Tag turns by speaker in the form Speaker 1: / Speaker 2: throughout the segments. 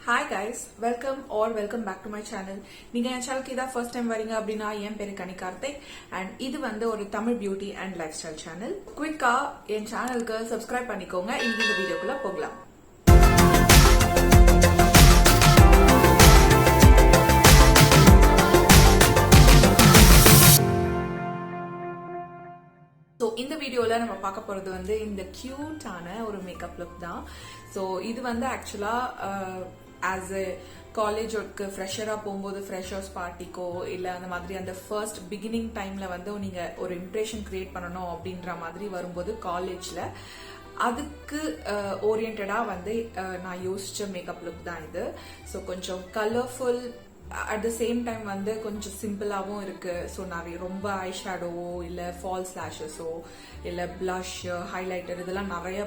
Speaker 1: Hi guys, welcome back to my channel. நீங்க என் சேனலுக்கு இதான் ஃபர்ஸ்ட் டைம் வரீங்க அப்படின்னா என் பேரு கனிகார்த்திக் அண்ட் இது வந்து ஒரு Tamil beauty and life style channel. குயிக்கா என் சேனலுக்கு சப்ஸ்கிரைப் பண்ணிக்கோங்க. இந்த வீடியோக்குள்ள போகலாம். ஸோ இந்த வீடியோவில் நம்ம பார்க்க போகிறது வந்து இந்த கியூட்டான ஒரு மேக்கப் லுக் தான். ஸோ இது வந்து ஆக்சுவலாக ஆஸ் எ காலேஜ் ஒர்க்கு ஃப்ரெஷராக போகும்போது ஃப்ரெஷர்ஸ் பார்ட்டிக்கோ இல்லை அந்த மாதிரி அந்த ஃபர்ஸ்ட் பிகினிங் டைமில் வந்து நீங்கள் ஒரு இம்ப்ரெஷன் கிரியேட் பண்ணணும் அப்படின்ற மாதிரி வரும்போது காலேஜில் அதுக்கு ஓரியன்டாக வந்து நான் யோசிச்ச மேக்கப் லுக் தான் இது. ஸோ கொஞ்சம் colourful at the same time வந்து கொஞ்சம் சிம்பிளாகவும் இருக்கு. ஸோ நிறைய ரொம்ப ஐ ஷேடோவோ இல்லை ஃபால்ஸ் லேஷஸோ இல்லை பிளஷ் ஹைலைட்டர் இதெல்லாம் நிறைய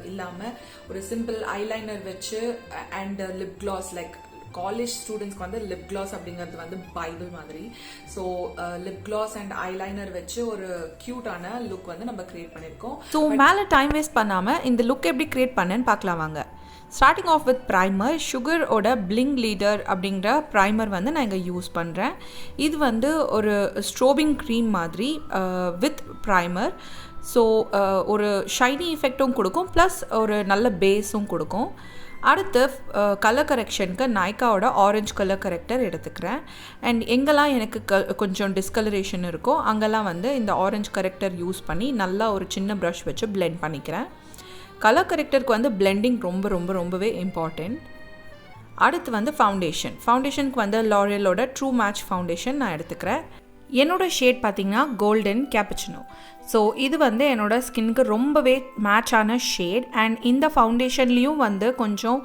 Speaker 1: இல்லாமல் ஒரு சிம்பிள் ஐலைனர் வச்சு and lip gloss like college ஸ்டூடெண்ட்ஸ்க்கு வந்து லிப் கிளாஸ் அப்படிங்கிறது வந்து பைபிள் மாதிரி. So lip gloss and eyeliner வச்சு ஒரு கியூட்டான லுக் வந்து நம்ம கிரியேட் பண்ணியிருக்கோம்.
Speaker 2: ஸோ மேலே டைம் வேஸ்ட் பண்ணாமல் இந்த லுக் எப்படி கிரியேட் பண்ணேன்னு பார்க்கலாம் வாங்க. ஸ்டார்டிங் ஆஃப் வித் ப்ரைமர், சுகரோட பிளிங் லீடர் அப்படிங்கிற ப்ரைமர் வந்து நான் இங்கே யூஸ் பண்ணுறேன். இது வந்து ஒரு ஸ்ட்ரோபிங் க்ரீம் மாதிரி வித் ப்ரைமர். ஸோ ஒரு ஷைனி எஃபெக்டும் கொடுக்கும், ப்ளஸ் ஒரு நல்ல பேஸும் கொடுக்கும். அடுத்து கலர் கரெக்ஷனுக்கு நைக்காவோட ஆரஞ்சு கலர் கரெக்டர் எடுத்துக்கிறேன். அண்ட் எங்கெல்லாம் எனக்கு கொஞ்சம் டிஸ்கலரேஷன் இருக்கோ அங்கெல்லாம் வந்து இந்த ஆரஞ்சு கரெக்டர் யூஸ் பண்ணி நல்லா ஒரு சின்ன ப்ரஷ் வச்சு பிளெண்ட் பண்ணிக்கிறேன். கலர் கரெக்டருக்கு வந்து பிளெண்டிங் ரொம்பவே இம்பார்ட்டண்ட். அடுத்து வந்து ஃபவுண்டேஷனுக்கு வந்து லாரியலோட ட்ரூ மேட்ச் ஃபவுண்டேஷன் நான் எடுத்துக்கிறேன். என்னோட ஷேட் பார்த்திங்கன்னா கோல்டன் கேப்பச்சினோ. ஸோ இது வந்து என்னோட ஸ்கின்னுக்கு ரொம்பவே மேட்சான ஷேட். அண்ட் இந்த ஃபவுண்டேஷன்லேயும் வந்து கொஞ்சம்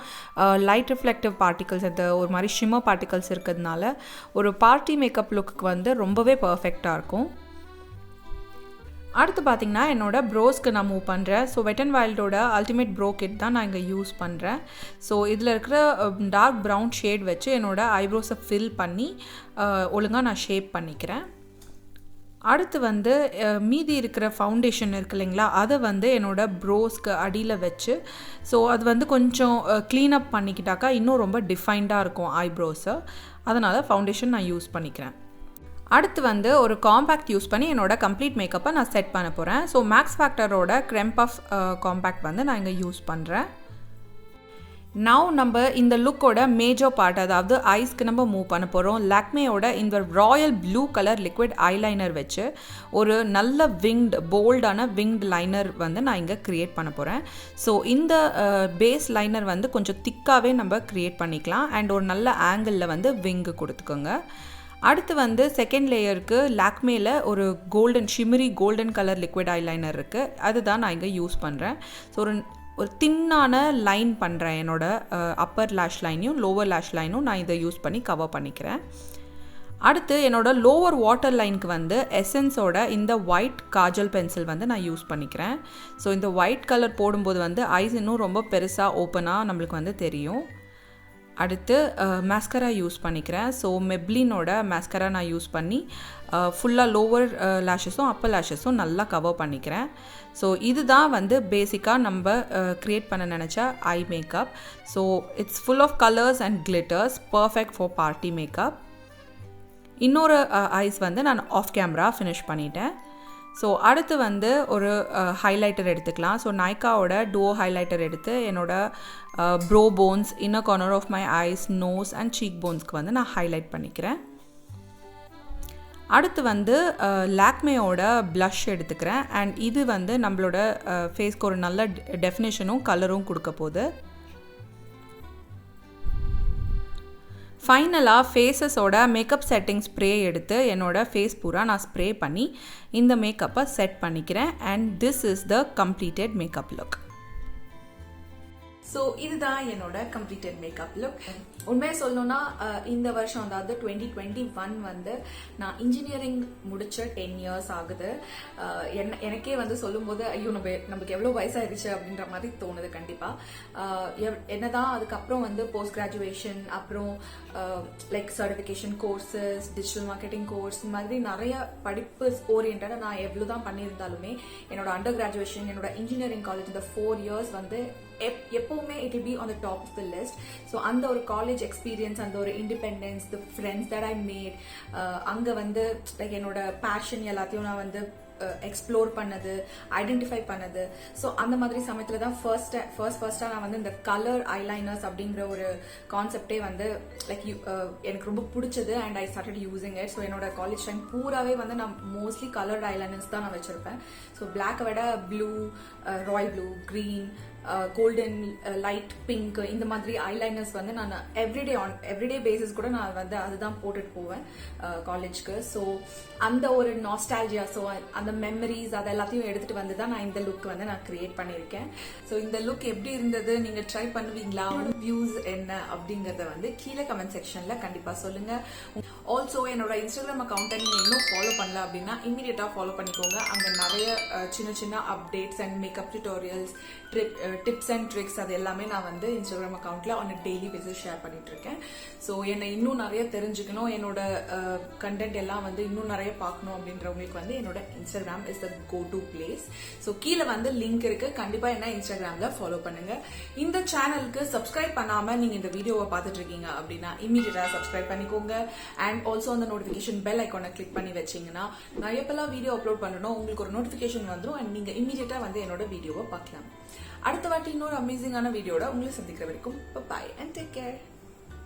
Speaker 2: லைட் ரிஃப்ளெக்டிவ் பார்ட்டிகல்ஸ், அந்த ஒரு மாதிரி ஷிம்மர் பார்ட்டிகல்ஸ் இருக்கிறதுனால ஒரு பார்ட்டி மேக்கப் லுக்கு வந்து ரொம்பவே பர்ஃபெக்டாக இருக்கும். அடுத்து பார்த்திங்கன்னா என்னோடய ப்ரோஸ்க்கு நான் மூவ் பண்ணுறேன். ஸோ வெட் அண்ட் வைல்டோட அல்டிமேட் ப்ரோ கிட் தான் நான் இங்கே யூஸ் பண்ணுறேன். ஸோ இதில் இருக்கிற டார்க் ப்ரௌன் ஷேட் வச்சு என்னோடய ஐப்ரோஸை ஃபில் பண்ணி ஒழுங்காக நான் ஷேப் பண்ணிக்கிறேன். அடுத்து வந்து மீதி இருக்கிற ஃபவுண்டேஷன் இருக்கு இல்லைங்களா, அதை வந்து என்னோடய ப்ரோஸ்க்கு அடியில் வச்சு ஸோ அது வந்து கொஞ்சம் க்ளீனப் பண்ணிக்கிட்டாக்கா இன்னும் ரொம்ப டிஃபைன்டாக இருக்கும் ஐப்ரோஸை. அதனால் ஃபவுண்டேஷன் நான் யூஸ் பண்ணிக்கிறேன். அடுத்து வந்து ஒரு காம்பேக்ட் யூஸ் பண்ணி என்னோடய கம்ப்ளீட் மேக்கப்பை நான் செட் பண்ண போகிறேன். ஸோ மேக்ஸ் ஃபேக்டரோட க்ரெம் பஃப் காம்பேக்ட் வந்து நான் இங்கே யூஸ் பண்ணுறேன். நவ் நம்ம இந்த லுக்கோட மேஜர் பார்ட், அதாவது ஐஸ்க்கு நம்ம மூவ் பண்ண போகிறோம். லாக்மேயோட இந்த Royal blue colour liquid eyeliner வச்சு ஒரு நல்ல போல்டான விங்ட் லைனர் வந்து நான் இங்கே க்ரியேட் பண்ண போகிறேன். ஸோ இந்த பேஸ் லைனர் வந்து கொஞ்சம் திக்காகவே நம்ம க்ரியேட் பண்ணிக்கலாம். அண்ட் ஒரு நல்ல ஆங்கிளில் வந்து விங்கு கொடுத்துக்கோங்க. அடுத்து வந்து செகண்ட் லேயருக்கு லாக்மேல ஒரு shimmery golden colour liquid eyeliner இருக்குது. அதுதான் நான் இங்கே யூஸ் பண்ணுறேன். ஸோ ஒரு தின்னான லைன் பண்ணுறேன். என்னோடய அப்பர் லேஷ் லைனையும் லோவர் லேஷ் லைனும் நான் இதை யூஸ் பண்ணி கவர் பண்ணிக்கிறேன். அடுத்து என்னோடய லோவர் வாட்டர் லைனுக்கு வந்து எசன்ஸோட இந்த ஒயிட் காஜல் பென்சில் வந்து நான் யூஸ் பண்ணிக்கிறேன். ஸோ இந்த ஒயிட் கலர் போடும்போது வந்து ஐஸ் இன்னும் ரொம்ப பெருசாக ஓப்பனாக நம்மளுக்கு வந்து தெரியும். அடுத்து மேஸ்கரா யூஸ் பண்ணிக்கிறேன். ஸோ மெப்ளினோட மேஸ்கரா நான் யூஸ் பண்ணி ஃபுல்லாக லோவர் லேஷஸும் அப்பர் லேஷஸும் நல்லா கவர் பண்ணிக்கிறேன். ஸோ இதுதான் வந்து பேசிக்காக நம்ம க்ரியேட் பண்ண நினச்ச eye makeup. So it's full of colours and glitters, perfect for party makeup. இன்னொரு ஐஸ் வந்து நான் ஆஃப் கேமரா ஃபினிஷ் பண்ணிட்டேன். ஸோ அடுத்து வந்து ஒரு ஹைலைட்டர் எடுத்துக்கலாம். ஸோ நைக்காவோட டூவோ ஹைலைட்டர் எடுத்து என்னோடய brow bones, inner corner of my eyes, nose and cheek போன்ஸ்க்கு வந்து நான் ஹைலைட் பண்ணிக்கிறேன். அடுத்து வந்து லாக்மேயோட ப்ளஷ் எடுத்துக்கிறேன். அண்ட் இது வந்து நம்மளோட ஃபேஸ்க்கு ஒரு நல்ல டெஃபினேஷனும் கலரும் கொடுக்க போகுது. ஃபைனலாக ஃபேஸஸோட மேக்கப் செட்டிங் ஸ்ப்ரே எடுத்து என்னோடய ஃபேஸ் பூரா நான் ஸ்ப்ரே பண்ணி இந்த மேக்கப்பை செட் பண்ணிக்கிறேன். And this is the completed makeup look.
Speaker 1: So இதுதான் என்னோட கம்ப்ளீட்டட் மேக்கப் லுக். உண்மையை சொல்லணும்னா இந்த வருஷம் அதாவது 2021 வந்து நான் இன்ஜினியரிங் முடிச்ச 10 இயர்ஸ் ஆகுது. எனக்கே வந்து சொல்லும் போது ஐயோ நமக்கு எவ்வளோ வயசாயிருச்சு அப்படின்ற மாதிரி தோணுது. கண்டிப்பா என்னதான் அதுக்கப்புறம் வந்து போஸ்ட் கிராஜுவேஷன், அப்புறம் like certification courses, digital marketing course, இந்த மாதிரி நிறைய படிப்பு ஓரியன்டாக நான் எவ்வளோதான் பண்ணியிருந்தாலுமே என்னோட அண்டர் கிராஜுவேஷன், என்னோட இன்ஜினியரிங் காலேஜ் இந்த 4 இயர்ஸ் வந்து எப்பவுமே it will be on the top of the list. So அந்த ஒரு காலேஜ் எக்ஸ்பீரியன்ஸ், அந்த ஒரு independence, the friends that I made, அங்கே வந்து லைக் என்னோட பேஷன் எல்லாத்தையும் நான் வந்து எக்ஸ்ப்ளோர் பண்ணது, ஐடென்டிஃபை பண்ணது. ஸோ அந்த மாதிரி சமயத்துல தான் ஃபர்ஸ்டா நான் வந்து இந்த கலர் ஐலைனர்ஸ் அப்படிங்கிற ஒரு கான்செப்டே வந்து லைக் எனக்கு ரொம்ப பிடிச்சது and I started using it. So என்னோட காலேஜ் டைம் பூராவே வந்து நான் மோஸ்ட்லி கலர்ட் ஐலைனர்ஸ் தான் நான் வச்சிருப்பேன். ஸோ பிளாக்கை விட blue, Royal blue, green, golden, light pink, இந்த மாதிரி ஐலைனர்ஸ் வந்து நான் எவ்ரிடே பேசிஸ் கூட நான் வந்து அதுதான் போட்டுட்டு போவேன் காலேஜ்க்கு. ஸோ அந்த ஒரு நாஸ்டாலஜியா, ஸோ அந்த மெமரிஸ் அது எல்லாத்தையும் எடுத்துட்டு வந்து தான் நான் இந்த லுக் வந்து நான் கிரியேட் பண்ணியிருக்கேன். ஸோ இந்த லுக் எப்படி இருந்தது, நீங்க ட்ரை பண்ணுவீங்களா, வியூஸ் என்ன அப்படிங்கறத வந்து கீழே கமெண்ட் செக்ஷன்ல கண்டிப்பா சொல்லுங்க. ஆல்சோ என்னோட இன்ஸ்டாகிராம் அக்கௌண்ட்டை நீங்க இன்னும் ஃபாலோ பண்ணல அப்படின்னா இமீடியட்டா ஃபாலோ பண்ணிக்கோங்க. அங்க நிறைய சின்ன சின்ன updates and makeup tutorials, tips and tricks அது எல்லாமே நான் வந்து இன்ஸ்டாகிராம் அக்கௌண்ட்ல on a daily basis share பண்ணிட்டு இருக்கேன். ஸோ என்னை இன்னும் நிறைய தெரிஞ்சுக்கணும், என்னோட கண்டென்ட் எல்லாம் வந்து இன்னும் நிறைய பார்க்கணும் அப்படின்றவங்களுக்கு வந்து என்னோட Instagram is the go to place. So கீழே வந்து லிங்க் இருக்கு, கண்டிப்பா என்ன இன்ஸ்டாகிராம்ல ஃபாலோ பண்ணுங்க. இந்த சேனலுக்கு சப்ஸ்கிரைப் பண்ணாம நீங்க இந்த வீடியோவை பார்த்துட்டு இருக்கீங்க அப்படின்னா இமீடியட்டா சப்ஸ்கிரைப் பண்ணிக்கோங்க. அண்ட் ஆல்சோ அந்த நோட்டிபிகேஷன் பெல் ஐக்கானை கிளிக் பண்ணி வச்சீங்கன்னா நான் எப்பெல்லாம் வீடியோ அப்லோட் பண்ணணும் உங்களுக்கு ஒரு நோட்டிபிகேஷன் வந்துடும் அண்ட் நீங்க இமீடியட்டா வந்து என்னோட வீடியோவை பார்க்கலாம். அடுத்த வாட்டி இன்னொரு அமேசிங்கான வீடியோட உங்களை சந்திக்கிற வரைக்கும் பை அண்ட் டேக் கேர்.